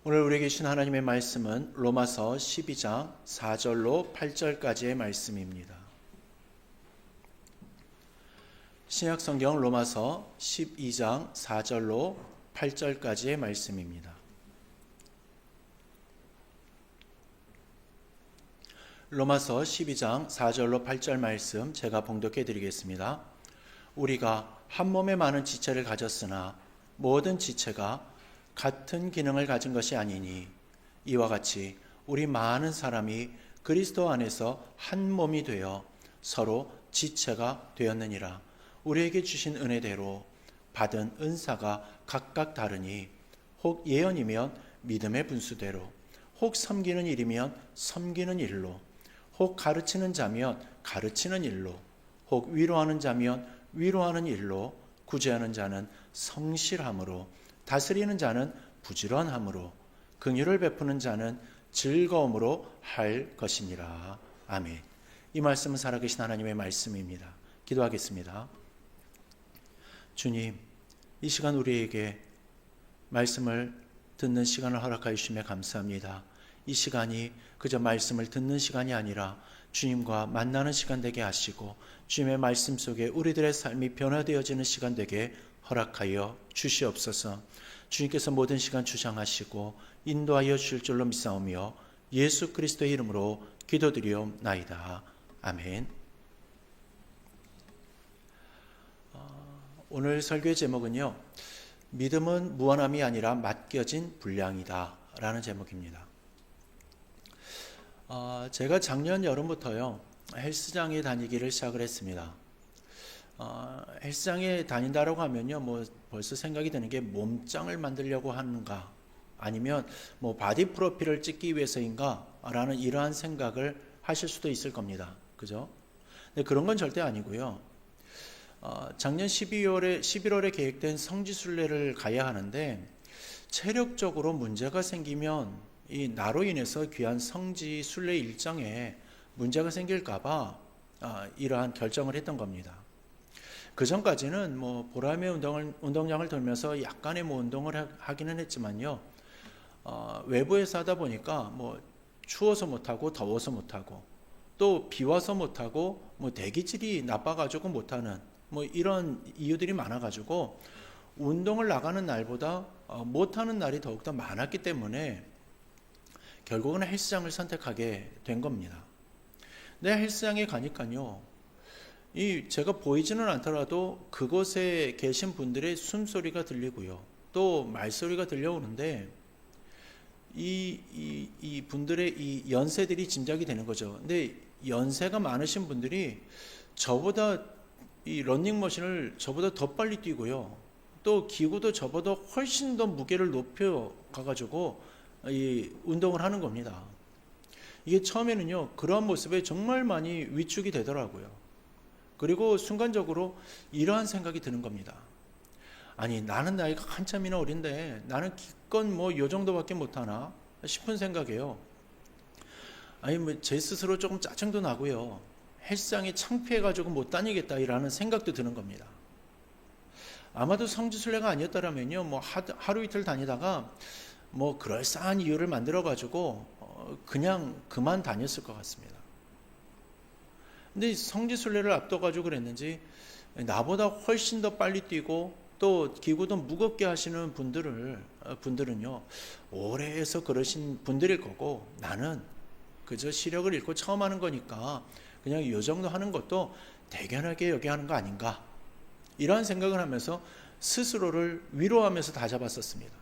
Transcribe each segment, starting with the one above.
오늘 우리에게 주신 하나님의 말씀은 로마서 12장 4절로 8절까지의 말씀입니다. 신약성경 로마서 12장 4절로 8절까지의 말씀입니다. 로마서 12장 4절로 8절 말씀 제가 봉독해 드리겠습니다. 우리가 한 몸에 많은 지체를 가졌으나 모든 지체가 같은 기능을 가진 것이 아니니 이와 같이 우리 많은 사람이 그리스도 안에서 한 몸이 되어 서로 지체가 되었느니라. 우리에게 주신 은혜대로 받은 은사가 각각 다르니 혹 예언이면 믿음의 분수대로, 혹 섬기는 일이면 섬기는 일로, 혹 가르치는 자면 가르치는 일로, 혹 위로하는 자면 위로하는 일로, 구제하는 자는 성실함으로, 다스리는 자는 부지런함으로, 긍휼을 베푸는 자는 즐거움으로 할 것이니라. 아멘. 이 말씀은 살아계신 하나님의 말씀입니다. 기도하겠습니다. 주님, 이 시간 우리에게 말씀을 듣는 시간을 허락하여 주시며 감사합니다. 이 시간이 그저 말씀을 듣는 시간이 아니라 주님과 만나는 시간 되게 하시고 주님의 말씀 속에 우리들의 삶이 변화되어지는 시간 되게 허락하여 주시옵소서. 주님께서 모든 시간 주장하시고 인도하여 주실 줄로 믿사오며 예수 그리스도의 이름으로 기도드리옵나이다. 아멘. 오늘 설교의 제목은요, 믿음은 무한함이 아니라 맡겨진 분량이다 라는 제목입니다. 제가 작년 여름부터요 헬스장에 다니기를 시작을 했습니다. 헬스장에 다닌다라고 하면요, 벌써 생각이 드는 게 몸짱을 만들려고 하는가, 아니면 바디 프로필을 찍기 위해서인가 라는 이러한 생각을 하실 수도 있을 겁니다. 그죠? 근데 그런 건 절대 아니고요. 작년 11월에 계획된 성지순례를 가야 하는데 체력적으로 문제가 생기면 이 나로 인해서 귀한 성지순례 일정에 문제가 생길까봐 이러한 결정을 했던 겁니다. 그 전까지는 보람의 운동장을 돌면서 약간의 운동을 하기는 했지만요, 외부에서 하다 보니까 추워서 못하고 더워서 못하고 또 비 와서 못하고 대기질이 나빠가지고 못하는 이런 이유들이 많아가지고 운동을 나가는 날보다 못하는 날이 더욱더 많았기 때문에 결국은 헬스장을 선택하게 된 겁니다. 내 헬스장에 가니까요, 제가 보이지는 않더라도 그곳에 계신 분들의 숨소리가 들리고요, 또 말소리가 들려오는데 이 분들의 이 연세들이 짐작이 되는 거죠. 근데 연세가 많으신 분들이 저보다 이 러닝머신을 저보다 더 빨리 뛰고요, 또 기구도 저보다 훨씬 더 무게를 높여 가가지고 이 운동을 하는 겁니다. 이게 처음에는요, 그러한 모습에 정말 많이 위축이 되더라고요. 그리고 순간적으로 이러한 생각이 드는 겁니다. 아니, 나는 나이가 한참이나 어린데 나는 기껏 요 정도밖에 못하나 싶은 생각이에요. 아니, 제 스스로 조금 짜증도 나고요, 헬스장에 창피해가지고 못 다니겠다라는 생각도 드는 겁니다. 아마도 성지순례가 아니었다면요, 하루 이틀 다니다가 그럴싸한 이유를 만들어가지고 그냥 그만 다녔을 것 같습니다. 근데 성지순례를 앞둬가지고 그랬는지 나보다 훨씬 더 빨리 뛰고 또 기구도 무겁게 하시는 분들은요, 오래 해서 그러신 분들일 거고, 나는 그저 시력을 잃고 처음 하는 거니까 그냥 이 정도 하는 것도 대견하게 여기 하는 거 아닌가, 이러한 생각을 하면서 스스로를 위로하면서 다잡았었습니다.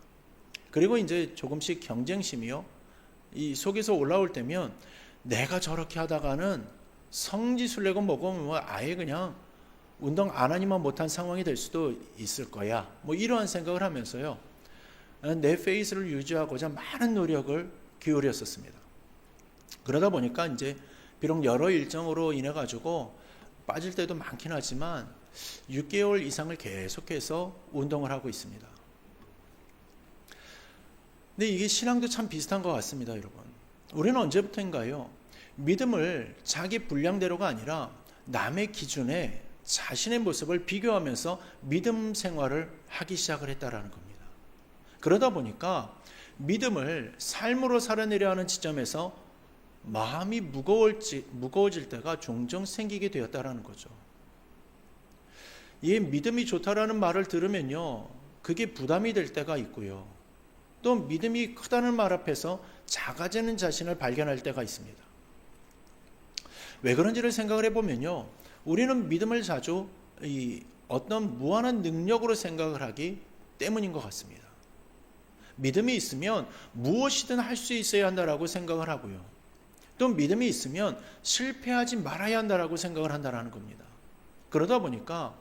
그리고 이제 조금씩 경쟁심이요, 이 속에서 올라올 때면 내가 저렇게 하다가는 성지순례건 뭐건 아예 그냥 운동 안 하니만 못한 상황이 될 수도 있을 거야, 이러한 생각을 하면서요, 내 페이스를 유지하고자 많은 노력을 기울였었습니다. 그러다 보니까 이제 비록 여러 일정으로 인해 가지고 빠질 때도 많긴 하지만 6개월 이상을 계속해서 운동을 하고 있습니다. 근데 이게 신앙도 참 비슷한 것 같습니다, 여러분. 우리는 언제부터인가요, 믿음을 자기 분량대로가 아니라 남의 기준에 자신의 모습을 비교하면서 믿음 생활을 하기 시작을 했다라는 겁니다. 그러다 보니까 믿음을 삶으로 살아내려 하는 지점에서 마음이 무거워질 때가 종종 생기게 되었다라는 거죠. 이 믿음이 좋다라는 말을 들으면요, 그게 부담이 될 때가 있고요. 또 믿음이 크다는 말 앞에서 작아지는 자신을 발견할 때가 있습니다. 왜 그런지를 생각을 해보면요, 우리는 믿음을 자주 어떤 무한한 능력으로 생각을 하기 때문인 것 같습니다. 믿음이 있으면 무엇이든 할 수 있어야 한다라고 생각을 하고요. 또 믿음이 있으면 실패하지 말아야 한다라고 생각을 한다라는 겁니다. 그러다 보니까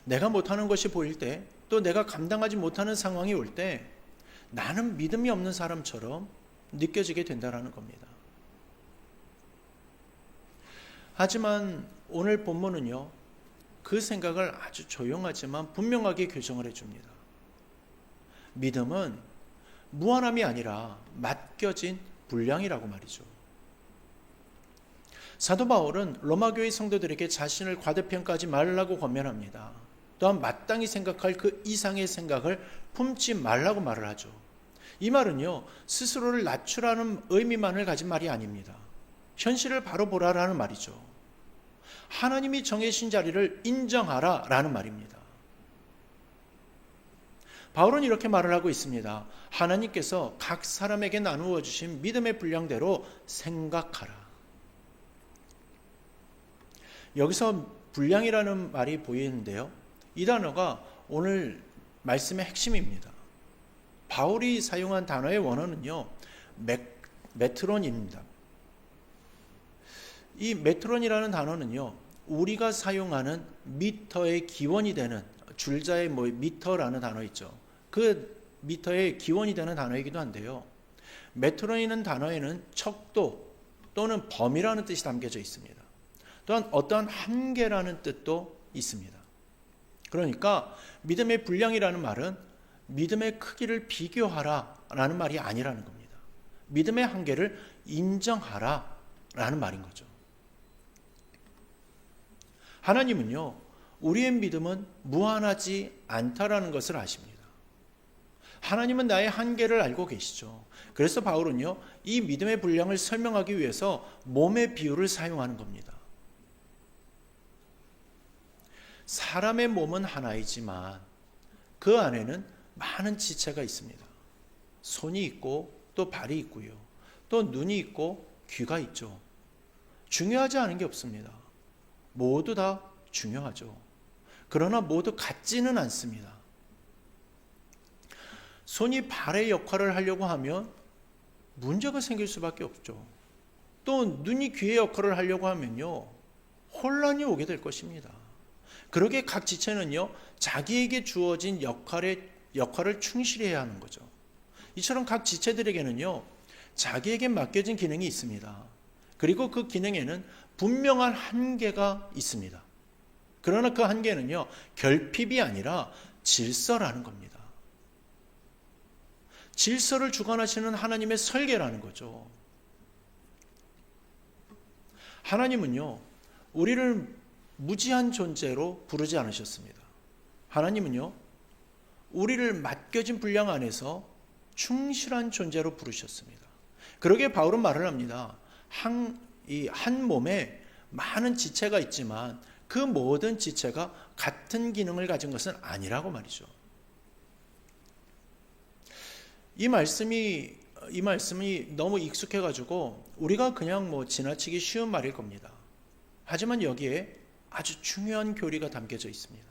내가 못하는 것이 보일 때, 또 내가 감당하지 못하는 상황이 올 때 나는 믿음이 없는 사람처럼 느껴지게 된다라는 겁니다. 하지만 오늘 본문은요, 그 생각을 아주 조용하지만 분명하게 교정을 해줍니다. 믿음은 무한함이 아니라 맡겨진 분량이라고 말이죠. 사도 바울은 로마교회 성도들에게 자신을 과대평가하지 말라고 권면합니다. 또한 마땅히 생각할 그 이상의 생각을 품지 말라고 말을 하죠. 이 말은요, 스스로를 낮추라는 의미만을 가진 말이 아닙니다. 현실을 바로 보라라는 말이죠. 하나님이 정해신 자리를 인정하라 라는 말입니다. 바울은 이렇게 말을 하고 있습니다. 하나님께서 각 사람에게 나누어 주신 믿음의 분량대로 생각하라. 여기서 분량이라는 말이 보이는데요, 이 단어가 오늘 말씀의 핵심입니다. 바울이 사용한 단어의 원어는요, 메트론입니다. 이 메트론이라는 단어는요, 우리가 사용하는 미터의 기원이 되는, 줄자의 미터라는 단어 있죠. 그 미터의 기원이 되는 단어이기도 한데요, 메트론이라는 단어에는 척도 또는 범위라는 뜻이 담겨져 있습니다. 또한 어떠한 한계라는 뜻도 있습니다. 그러니까 믿음의 분량이라는 말은 믿음의 크기를 비교하라 라는 말이 아니라는 겁니다. 믿음의 한계를 인정하라 라는 말인 거죠. 하나님은요, 우리의 믿음은 무한하지 않다라는 것을 아십니다. 하나님은 나의 한계를 알고 계시죠. 그래서 바울은요, 이 믿음의 분량을 설명하기 위해서 몸의 비유를 사용하는 겁니다. 사람의 몸은 하나이지만 그 안에는 많은 지체가 있습니다. 손이 있고 또 발이 있고요. 또 눈이 있고 귀가 있죠. 중요하지 않은 게 없습니다. 모두 다 중요하죠. 그러나 모두 같지는 않습니다. 손이 발의 역할을 하려고 하면 문제가 생길 수밖에 없죠. 또 눈이 귀의 역할을 하려고 하면요, 혼란이 오게 될 것입니다. 그러기에 각 지체는요, 자기에게 주어진 역할을 충실히 해야 하는 거죠. 이처럼 각 지체들에게는요, 자기에게 맡겨진 기능이 있습니다. 그리고 그 기능에는 분명한 한계가 있습니다. 그러나 그 한계는요, 결핍이 아니라 질서라는 겁니다. 질서를 주관하시는 하나님의 설계라는 거죠. 하나님은요, 우리를 무지한 존재로 부르지 않으셨습니다. 하나님은요, 우리를 맡겨진 분량 안에서 충실한 존재로 부르셨습니다. 그러기에 바울은 말을 합니다. 한 몸에 많은 지체가 있지만 그 모든 지체가 같은 기능을 가진 것은 아니라고 말이죠. 이 말씀이 너무 익숙해가지고 우리가 그냥 지나치기 쉬운 말일 겁니다. 하지만 여기에 아주 중요한 교리가 담겨져 있습니다.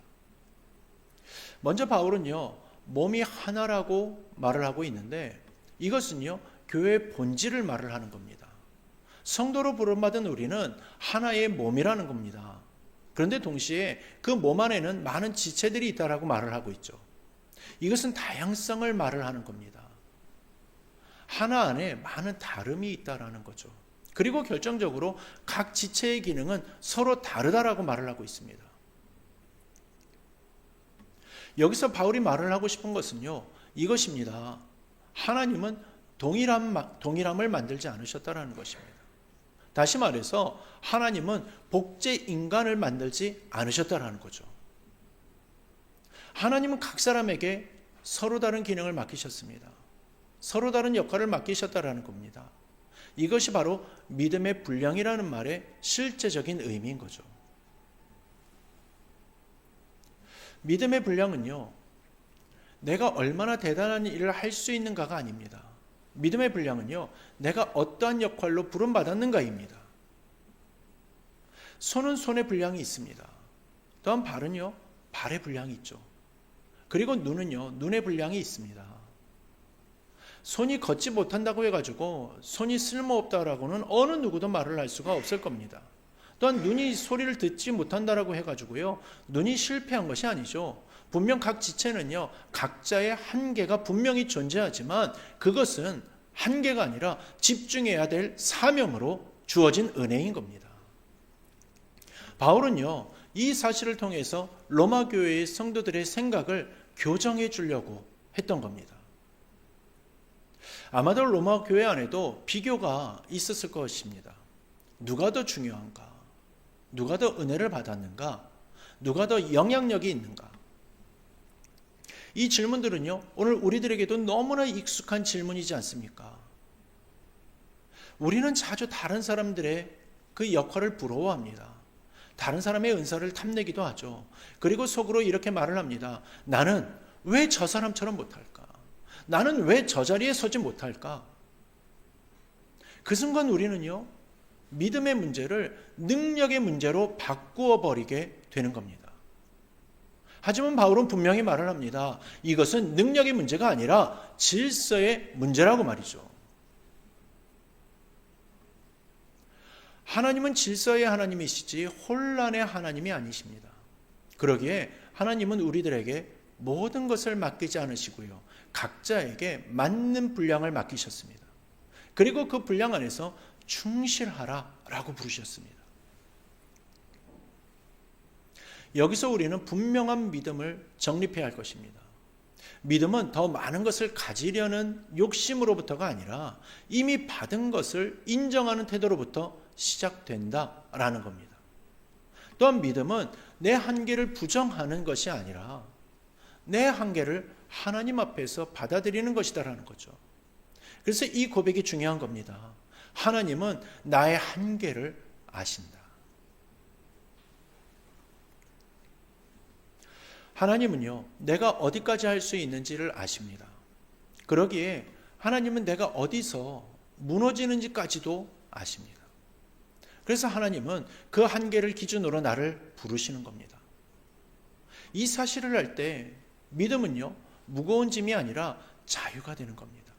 먼저 바울은요, 몸이 하나라고 말을 하고 있는데 이것은요, 교회의 본질을 말을 하는 겁니다. 성도로 부름받은 우리는 하나의 몸이라는 겁니다. 그런데 동시에 그 몸 안에는 많은 지체들이 있다라고 말을 하고 있죠. 이것은 다양성을 말을 하는 겁니다. 하나 안에 많은 다름이 있다라는 거죠. 그리고 결정적으로 각 지체의 기능은 서로 다르다라고 말을 하고 있습니다. 여기서 바울이 말을 하고 싶은 것은요, 이것입니다. 하나님은 동일함을 만들지 않으셨다라는 것입니다. 다시 말해서 하나님은 복제 인간을 만들지 않으셨다라는 거죠. 하나님은 각 사람에게 서로 다른 기능을 맡기셨습니다. 서로 다른 역할을 맡기셨다라는 겁니다. 이것이 바로 믿음의 분량이라는 말의 실제적인 의미인 거죠. 믿음의 분량은요, 내가 얼마나 대단한 일을 할 수 있는가가 아닙니다. 믿음의 분량은요, 내가 어떠한 역할로 부름받았는가입니다. 손은 손의 분량이 있습니다. 또한 발은요, 발의 분량이 있죠. 그리고 눈은요, 눈의 분량이 있습니다. 손이 걷지 못한다고 해가지고 손이 쓸모없다라고는 어느 누구도 말을 할 수가 없을 겁니다. 또한 눈이 소리를 듣지 못한다라고 해가지고요, 눈이 실패한 것이 아니죠. 분명 각 지체는요, 각자의 한계가 분명히 존재하지만 그것은 한계가 아니라 집중해야 될 사명으로 주어진 은혜인 겁니다. 바울은요, 이 사실을 통해서 로마 교회의 성도들의 생각을 교정해 주려고 했던 겁니다. 아마도 로마 교회 안에도 비교가 있었을 것입니다. 누가 더 중요한가? 누가 더 은혜를 받았는가? 누가 더 영향력이 있는가? 이 질문들은요, 오늘 우리들에게도 너무나 익숙한 질문이지 않습니까? 우리는 자주 다른 사람들의 그 역할을 부러워합니다. 다른 사람의 은사를 탐내기도 하죠. 그리고 속으로 이렇게 말을 합니다. 나는 왜 저 사람처럼 못할까? 나는 왜 저 자리에 서지 못할까? 그 순간 우리는요, 믿음의 문제를 능력의 문제로 바꾸어 버리게 되는 겁니다. 하지만 바울은 분명히 말을 합니다. 이것은 능력의 문제가 아니라 질서의 문제라고 말이죠. 하나님은 질서의 하나님이시지 혼란의 하나님이 아니십니다. 그러기에 하나님은 우리들에게 모든 것을 맡기지 않으시고요, 각자에게 맞는 분량을 맡기셨습니다. 그리고 그 분량 안에서 충실하라라고 부르셨습니다. 여기서 우리는 분명한 믿음을 정립해야 할 것입니다. 믿음은 더 많은 것을 가지려는 욕심으로부터가 아니라 이미 받은 것을 인정하는 태도로부터 시작된다라는 겁니다. 또한 믿음은 내 한계를 부정하는 것이 아니라 내 한계를 하나님 앞에서 받아들이는 것이다라는 거죠. 그래서 이 고백이 중요한 겁니다. 하나님은 나의 한계를 아신다. 하나님은요, 내가 어디까지 할 수 있는지를 아십니다. 그러기에 하나님은 내가 어디서 무너지는지까지도 아십니다. 그래서 하나님은 그 한계를 기준으로 나를 부르시는 겁니다. 이 사실을 알 때 믿음은요, 무거운 짐이 아니라 자유가 되는 겁니다.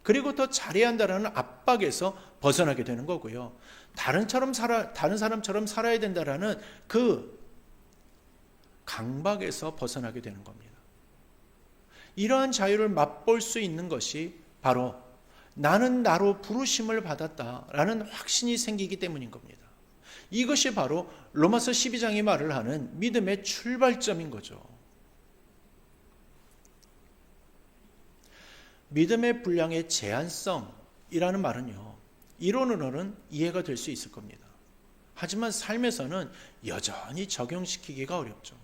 그리고 더 잘해야 한다는 압박에서 벗어나게 되는 거고요. 다른 사람처럼 살아야 된다는 그 강박에서 벗어나게 되는 겁니다. 이러한 자유를 맛볼 수 있는 것이 바로 나는 나로 부르심을 받았다라는 확신이 생기기 때문인 겁니다. 이것이 바로 로마서 12장이 말을 하는 믿음의 출발점인 거죠. 믿음의 분량의 제한성이라는 말은요, 이론으로는 이해가 될 수 있을 겁니다. 하지만 삶에서는 여전히 적용시키기가 어렵죠.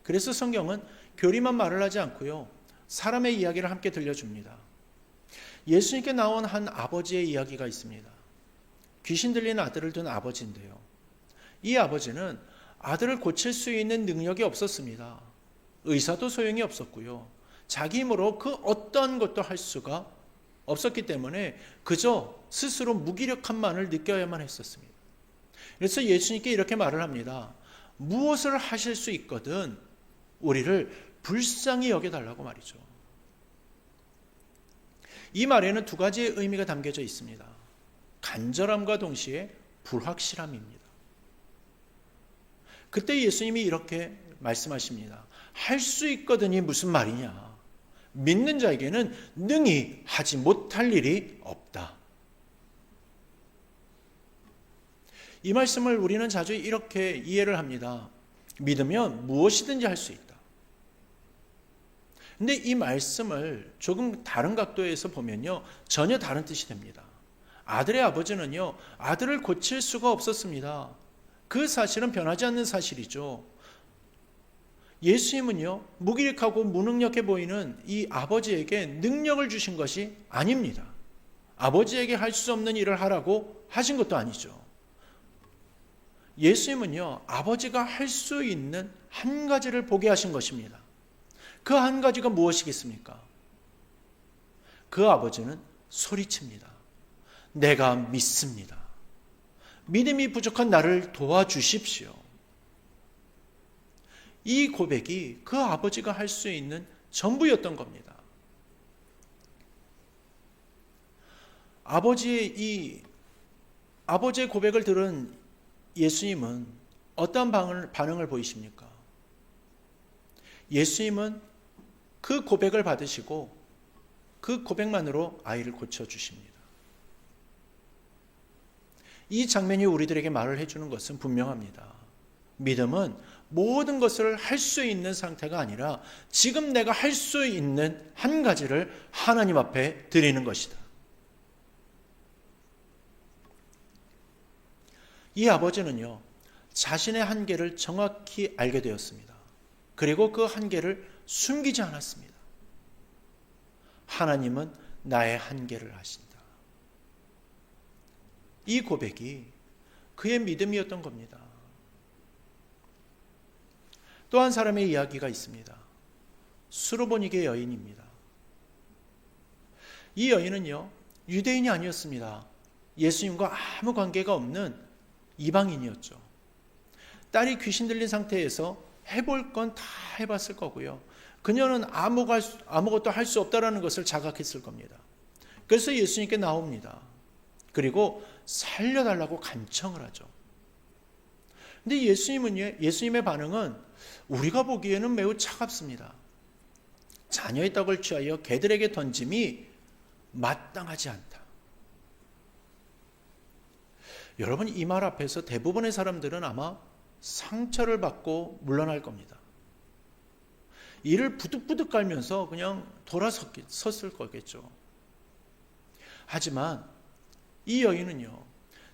그래서 성경은 교리만 말을 하지 않고요, 사람의 이야기를 함께 들려줍니다. 예수님께 나온 한 아버지의 이야기가 있습니다. 귀신 들린 아들을 둔 아버지인데요, 이 아버지는 아들을 고칠 수 있는 능력이 없었습니다. 의사도 소용이 없었고요, 자기 힘으로 그 어떠한 것도 할 수가 없었기 때문에 그저 스스로 무기력함만을 느껴야만 했었습니다. 그래서 예수님께 이렇게 말을 합니다. 무엇을 하실 수 있거든 우리를 불쌍히 여겨달라고 말이죠. 이 말에는 두 가지의 의미가 담겨져 있습니다. 간절함과 동시에 불확실함입니다. 그때 예수님이 이렇게 말씀하십니다. 할 수 있거든이 무슨 말이냐. 믿는 자에게는 능히 하지 못할 일이 없다. 이 말씀을 우리는 자주 이렇게 이해를 합니다. 믿으면 무엇이든지 할 수 있다. 근데 이 말씀을 조금 다른 각도에서 보면요, 전혀 다른 뜻이 됩니다. 아들의 아버지는요, 아들을 고칠 수가 없었습니다. 그 사실은 변하지 않는 사실이죠. 예수님은요, 무기력하고 무능력해 보이는 이 아버지에게 능력을 주신 것이 아닙니다. 아버지에게 할 수 없는 일을 하라고 하신 것도 아니죠. 예수님은요, 아버지가 할 수 있는 한 가지를 보게 하신 것입니다. 그 한 가지가 무엇이겠습니까? 그 아버지는 소리칩니다. 내가 믿습니다. 믿음이 부족한 나를 도와주십시오. 이 고백이 그 아버지가 할 수 있는 전부였던 겁니다. 아버지의 고백을 들은 예수님은 어떤 반응을 보이십니까? 예수님은 그 고백을 받으시고 그 고백만으로 아이를 고쳐주십니다. 이 장면이 우리들에게 말을 해주는 것은 분명합니다. 믿음은 모든 것을 할 수 있는 상태가 아니라 지금 내가 할 수 있는 한 가지를 하나님 앞에 드리는 것이다. 이 아버지는요, 자신의 한계를 정확히 알게 되었습니다. 그리고 그 한계를 숨기지 않았습니다. 하나님은 나의 한계를 아신다. 이 고백이 그의 믿음이었던 겁니다. 또 한 사람의 이야기가 있습니다. 수르보니게 여인입니다. 이 여인은요, 유대인이 아니었습니다. 예수님과 아무 관계가 없는 이방인이었죠. 딸이 귀신 들린 상태에서 해볼 건 다 해봤을 거고요. 그녀는 아무것도 할 수 없다라는 것을 자각했을 겁니다. 그래서 예수님께 나옵니다. 그리고 살려달라고 간청을 하죠. 근데 예수님의 반응은 우리가 보기에는 매우 차갑습니다. 자녀의 떡을 취하여 개들에게 던짐이 마땅하지 않다. 여러분, 이 말 앞에서 대부분의 사람들은 아마 상처를 받고 물러날 겁니다. 이를 부득부득 깔면서 그냥 돌아섰을 거겠죠. 하지만 이 여인은요,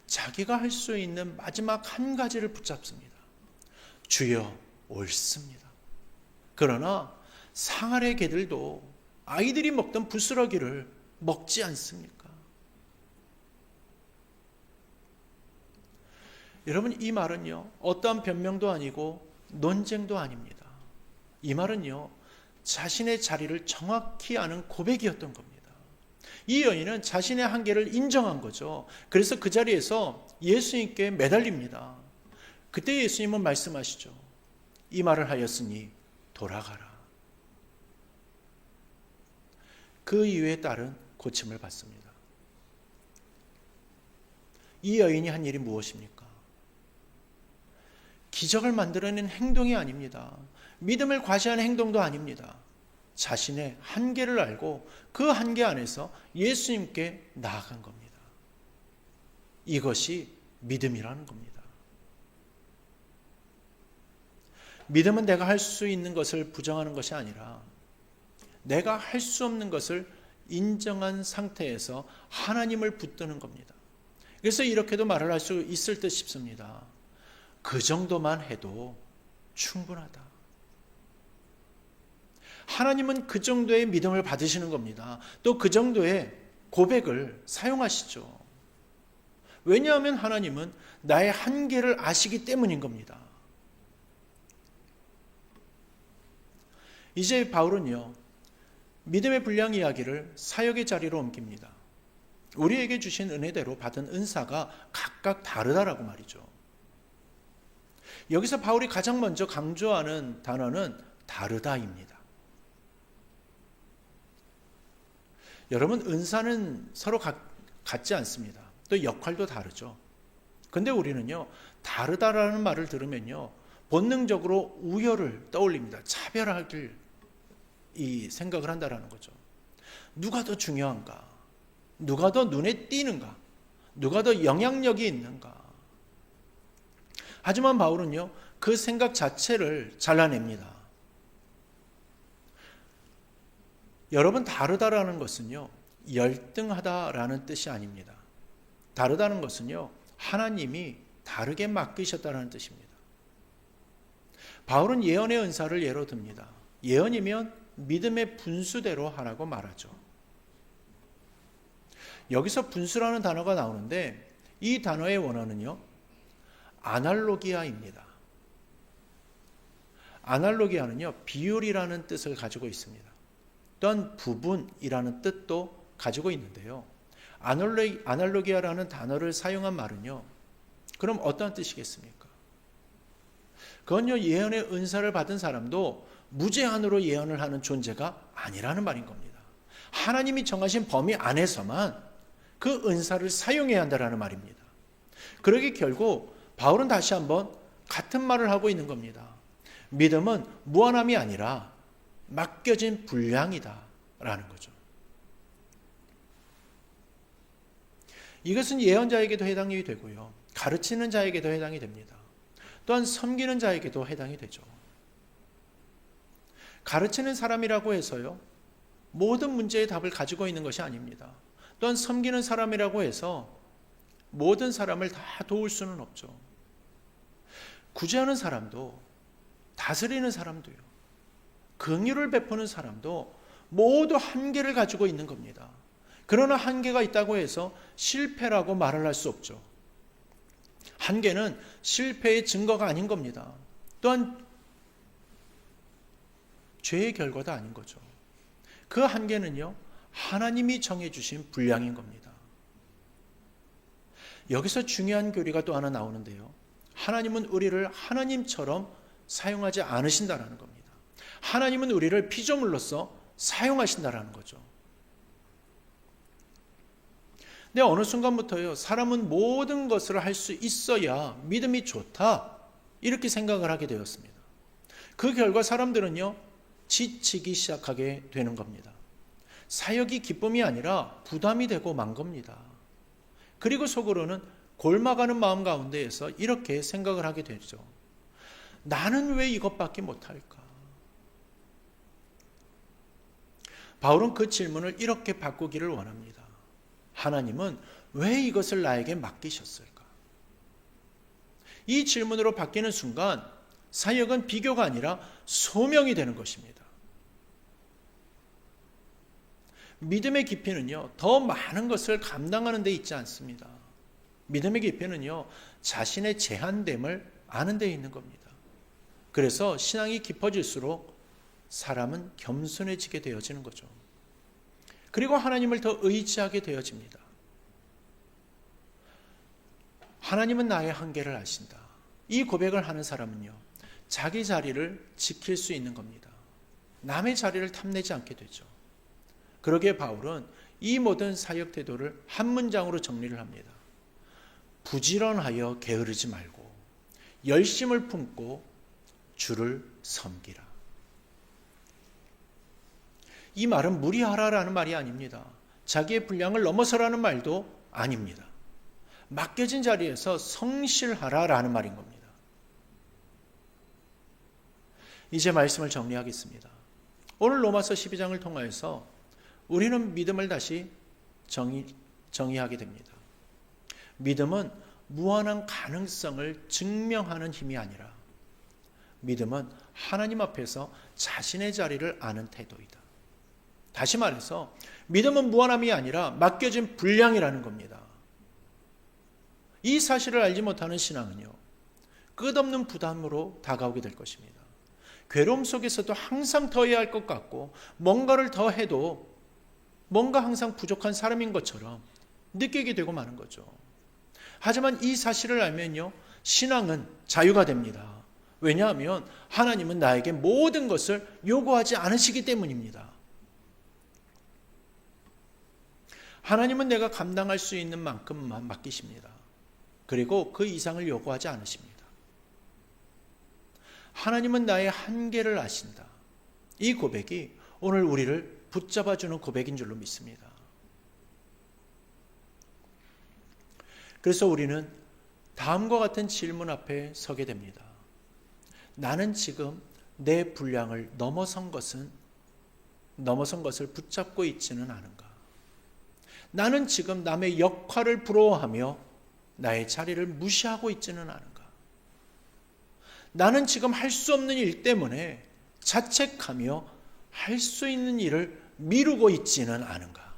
자기가 할 수 있는 마지막 한 가지를 붙잡습니다. 주여, 옳습니다. 그러나 상아래 개들도 아이들이 먹던 부스러기를 먹지 않습니까? 여러분, 이 말은요, 어떠한 변명도 아니고 논쟁도 아닙니다. 이 말은요, 자신의 자리를 정확히 아는 고백이었던 겁니다. 이 여인은 자신의 한계를 인정한 거죠. 그래서 그 자리에서 예수님께 매달립니다. 그때 예수님은 말씀하시죠. 이 말을 하였으니 돌아가라. 그 이후에 딸은 고침을 받습니다. 이 여인이 한 일이 무엇입니까? 기적을 만들어낸 행동이 아닙니다. 믿음을 과시하는 행동도 아닙니다. 자신의 한계를 알고 그 한계 안에서 예수님께 나아간 겁니다. 이것이 믿음이라는 겁니다. 믿음은 내가 할 수 있는 것을 부정하는 것이 아니라 내가 할 수 없는 것을 인정한 상태에서 하나님을 붙드는 겁니다. 그래서 이렇게도 말을 할 수 있을 듯 싶습니다. 그 정도만 해도 충분하다. 하나님은 그 정도의 믿음을 받으시는 겁니다. 또 그 정도의 고백을 사용하시죠. 왜냐하면 하나님은 나의 한계를 아시기 때문인 겁니다. 이제 바울은요, 믿음의 분량 이야기를 사역의 자리로 옮깁니다. 우리에게 주신 은혜대로 받은 은사가 각각 다르다라고 말이죠. 여기서 바울이 가장 먼저 강조하는 단어는 다르다입니다. 여러분, 은사는 서로 같지 않습니다. 또 역할도 다르죠. 근데 우리는요, 다르다라는 말을 들으면요, 본능적으로 우열을 떠올립니다. 차별하길 이 생각을 한다라는 거죠. 누가 더 중요한가? 누가 더 눈에 띄는가? 누가 더 영향력이 있는가? 하지만 바울은요, 그 생각 자체를 잘라냅니다. 여러분, 다르다라는 것은요, 열등하다라는 뜻이 아닙니다. 다르다는 것은요, 하나님이 다르게 맡기셨다는 뜻입니다. 바울은 예언의 은사를 예로 듭니다. 예언이면 믿음의 분수대로 하라고 말하죠. 여기서 분수라는 단어가 나오는데 이 단어의 원어는요, 아날로기아입니다. 아날로기아는요, 비율이라는 뜻을 가지고 있습니다. 또한 부분이라는 뜻도 가지고 있는데요. 아날로기아라는 단어를 사용한 말은요, 그럼 어떤 뜻이겠습니까? 그건요, 예언의 은사를 받은 사람도 무제한으로 예언을 하는 존재가 아니라는 말인 겁니다. 하나님이 정하신 범위 안에서만 그 은사를 사용해야 한다는 말입니다. 그러기 결국 바울은 다시 한번 같은 말을 하고 있는 겁니다. 믿음은 무한함이 아니라 맡겨진 분량이다 라는 거죠. 이것은 예언자에게도 해당이 되고요, 가르치는 자에게도 해당이 됩니다. 또한 섬기는 자에게도 해당이 되죠. 가르치는 사람이라고 해서요, 모든 문제의 답을 가지고 있는 것이 아닙니다. 또한 섬기는 사람이라고 해서 모든 사람을 다 도울 수는 없죠. 구제하는 사람도, 다스리는 사람도요, 긍휼을 베푸는 사람도 모두 한계를 가지고 있는 겁니다. 그러나 한계가 있다고 해서 실패라고 말을 할 수 없죠. 한계는 실패의 증거가 아닌 겁니다. 또한 죄의 결과도 아닌 거죠. 그 한계는요, 하나님이 정해주신 분량인 겁니다. 여기서 중요한 교리가 또 하나 나오는데요, 하나님은 우리를 하나님처럼 사용하지 않으신다라는 겁니다. 하나님은 우리를 피조물로서 사용하신다라는 거죠. 근데 어느 순간부터요, 사람은 모든 것을 할 수 있어야 믿음이 좋다, 이렇게 생각을 하게 되었습니다. 그 결과 사람들은요, 지치기 시작하게 되는 겁니다. 사역이 기쁨이 아니라 부담이 되고 만 겁니다. 그리고 속으로는 골마가는 마음 가운데에서 이렇게 생각을 하게 되죠. 나는 왜 이것밖에 못할까? 바울은 그 질문을 이렇게 바꾸기를 원합니다. 하나님은 왜 이것을 나에게 맡기셨을까? 이 질문으로 바뀌는 순간 사역은 비교가 아니라 소명이 되는 것입니다. 믿음의 깊이는요, 더 많은 것을 감당하는 데 있지 않습니다. 믿음의 깊이는요, 자신의 제한됨을 아는 데 있는 겁니다. 그래서 신앙이 깊어질수록 사람은 겸손해지게 되어지는 거죠. 그리고 하나님을 더 의지하게 되어집니다. 하나님은 나의 한계를 아신다. 이 고백을 하는 사람은요, 자기 자리를 지킬 수 있는 겁니다. 남의 자리를 탐내지 않게 되죠. 그러기에 바울은 이 모든 사역 태도를 한 문장으로 정리를 합니다. 부지런하여 게으르지 말고 열심을 품고 주를 섬기라. 이 말은 무리하라라는 말이 아닙니다. 자기의 분량을 넘어서라는 말도 아닙니다. 맡겨진 자리에서 성실하라라는 말인 겁니다. 이제 말씀을 정리하겠습니다. 오늘 로마서 12장을 통하여서 우리는 믿음을 다시 정의하게 됩니다. 믿음은 무한한 가능성을 증명하는 힘이 아니라 믿음은 하나님 앞에서 자신의 자리를 아는 태도이다. 다시 말해서 믿음은 무한함이 아니라 맡겨진 분량이라는 겁니다. 이 사실을 알지 못하는 신앙은요, 끝없는 부담으로 다가오게 될 것입니다. 괴로움 속에서도 항상 더 해야 할 것 같고 뭔가를 더 해도 뭔가 항상 부족한 사람인 것처럼 느끼게 되고 마는 거죠. 하지만 이 사실을 알면요, 신앙은 자유가 됩니다. 왜냐하면 하나님은 나에게 모든 것을 요구하지 않으시기 때문입니다. 하나님은 내가 감당할 수 있는 만큼만 맡기십니다. 그리고 그 이상을 요구하지 않으십니다. 하나님은 나의 한계를 아신다. 이 고백이 오늘 우리를 붙잡아주는 고백인 줄로 믿습니다. 그래서 우리는 다음과 같은 질문 앞에 서게 됩니다. 나는 지금 내 분량을 넘어선 것을 붙잡고 있지는 않은가? 나는 지금 남의 역할을 부러워하며 나의 자리를 무시하고 있지는 않은가? 나는 지금 할 수 없는 일 때문에 자책하며 할 수 있는 일을 미루고 있지는 않은가?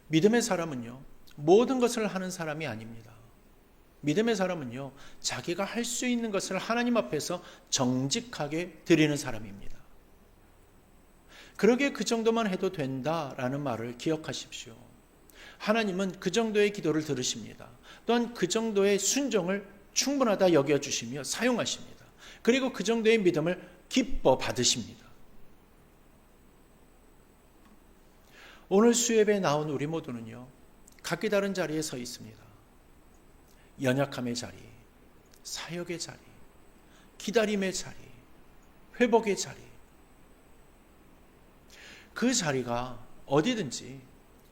믿음의 사람은요, 모든 것을 하는 사람이 아닙니다. 믿음의 사람은요, 자기가 할 수 있는 것을 하나님 앞에서 정직하게 드리는 사람입니다. 그러게 그 정도만 해도 된다라는 말을 기억하십시오. 하나님은 그 정도의 기도를 들으십니다. 또한 그 정도의 순종을 충분하다 여겨주시며 사용하십니다. 그리고 그 정도의 믿음을 기뻐 받으십니다. 오늘 수협에 나온 우리 모두는요, 각기 다른 자리에 서 있습니다. 연약함의 자리, 사역의 자리, 기다림의 자리, 회복의 자리. 그 자리가 어디든지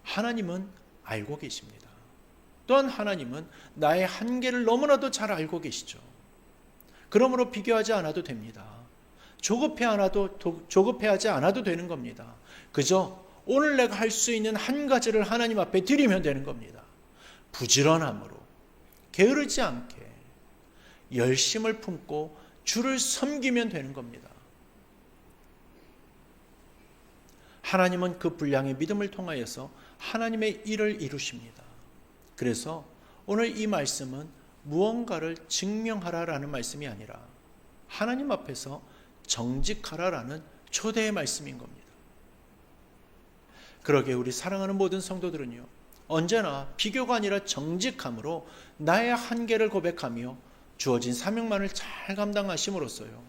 하나님은 알고 계십니다. 또한 하나님은 나의 한계를 너무나도 잘 알고 계시죠. 그러므로 비교하지 않아도 됩니다. 조급해하지 않아도 되는 겁니다. 그저 오늘 내가 할 수 있는 한 가지를 하나님 앞에 드리면 되는 겁니다. 부지런함으로, 게으르지 않게 열심을 품고 주를 섬기면 되는 겁니다. 하나님은 그 분량의 믿음을 통하여서 하나님의 일을 이루십니다. 그래서 오늘 이 말씀은 무언가를 증명하라라는 말씀이 아니라 하나님 앞에서 정직하라라는 초대의 말씀인 겁니다. 그러게 우리 사랑하는 모든 성도들은요, 언제나 비교가 아니라 정직함으로 나의 한계를 고백하며 주어진 사명만을 잘 감당하심으로써요,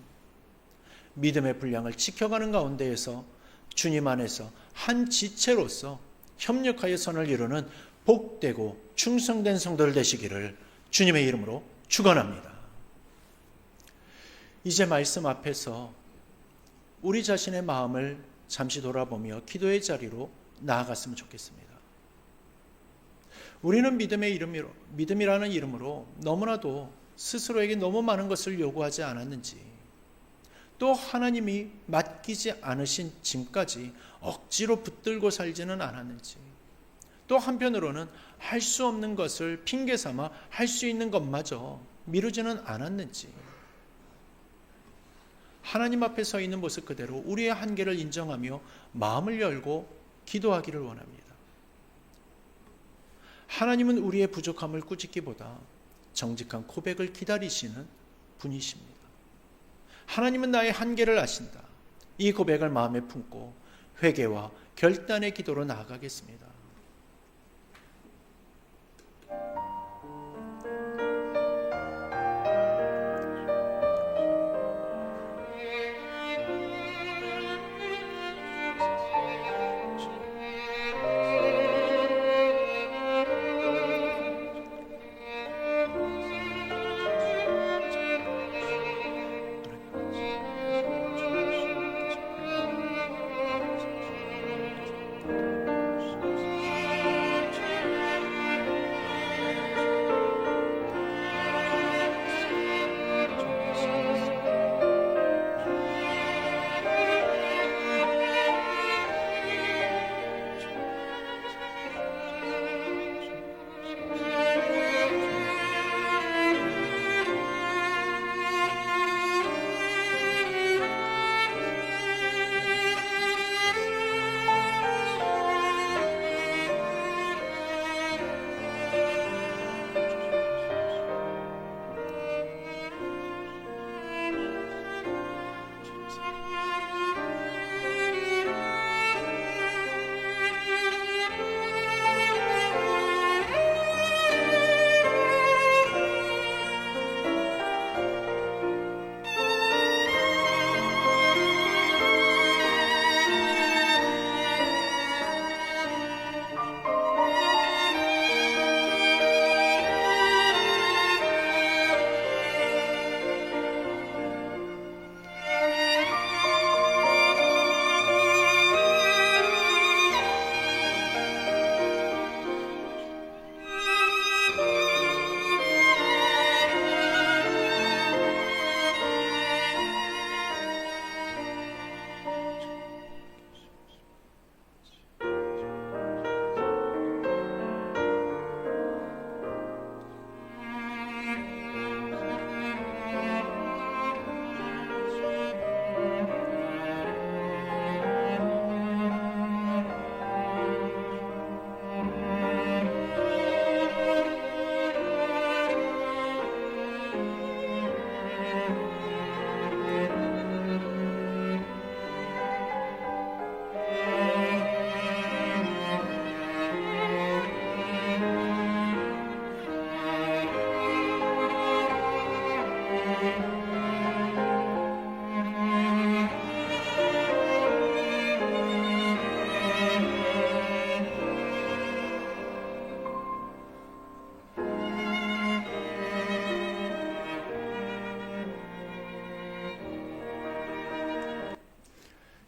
믿음의 분량을 지켜가는 가운데에서 주님 안에서 한 지체로서 협력하여 선을 이루는 복되고 충성된 성도들 되시기를 주님의 이름으로 축원합니다. 이제 말씀 앞에서 우리 자신의 마음을 잠시 돌아보며 기도의 자리로 나아갔으면 좋겠습니다. 우리는 믿음이라는 이름으로 너무나도 스스로에게 너무 많은 것을 요구하지 않았는지, 또 하나님이 맡기지 않으신 짐까지 억지로 붙들고 살지는 않았는지, 또 한편으로는 할 수 없는 것을 핑계 삼아 할 수 있는 것마저 미루지는 않았는지, 하나님 앞에 서 있는 모습 그대로 우리의 한계를 인정하며 마음을 열고 기도하기를 원합니다. 하나님은 우리의 부족함을 꾸짖기보다 정직한 고백을 기다리시는 분이십니다. 하나님은 나의 한계를 아신다. 이 고백을 마음에 품고 회개와 결단의 기도로 나아가겠습니다.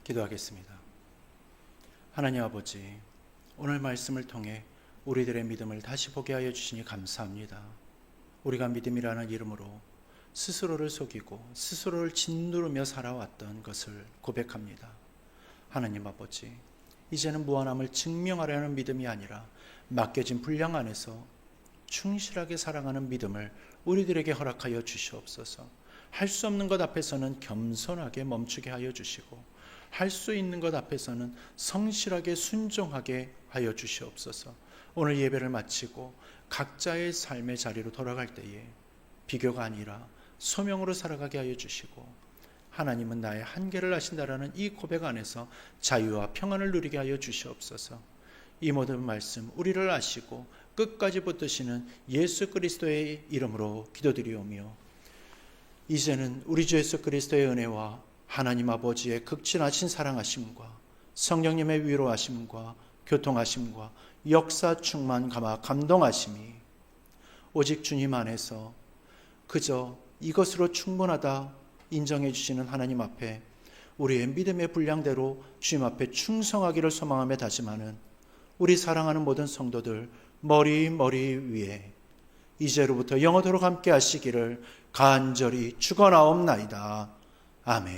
기도하겠습니다. 하나님 아버지, 오늘 말씀을 통해 우리들의 믿음을 다시 보게 하여 주시니 감사합니다. 우리가 믿음이라는 이름으로 스스로를 속이고 스스로를 짓누르며 살아왔던 것을 고백합니다. 하나님 아버지, 이제는 무한함을 증명하려는 믿음이 아니라 맡겨진 분량 안에서 충실하게 살아가는 믿음을 우리들에게 허락하여 주시옵소서. 할 수 없는 것 앞에서는 겸손하게 멈추게 하여 주시고, 할 수 있는 것 앞에서는 성실하게 순종하게 하여 주시옵소서. 오늘 예배를 마치고 각자의 삶의 자리로 돌아갈 때에 비교가 아니라 소명으로 살아가게 하여 주시고, 하나님은 나의 한계를 아신다라는 이 고백 안에서 자유와 평안을 누리게 하여 주시옵소서. 이 모든 말씀 우리를 아시고 끝까지 붙드시는 예수 그리스도의 이름으로 기도드리오며, 이제는 우리 주 예수 그리스도의 은혜와 하나님 아버지의 극진하신 사랑하심과 성령님의 위로하심과 교통하심과 역사 충만 감동하심이 오직 주님 안에서 그저 이것으로 충분하다 인정해 주시는 하나님 앞에 우리의 믿음의 분량대로 주님 앞에 충성하기를 소망하며 다짐하는 우리 사랑하는 모든 성도들 머리 위에 이제로부터 영원토록 함께 하시기를 간절히 축원하옵나이다. 아멘.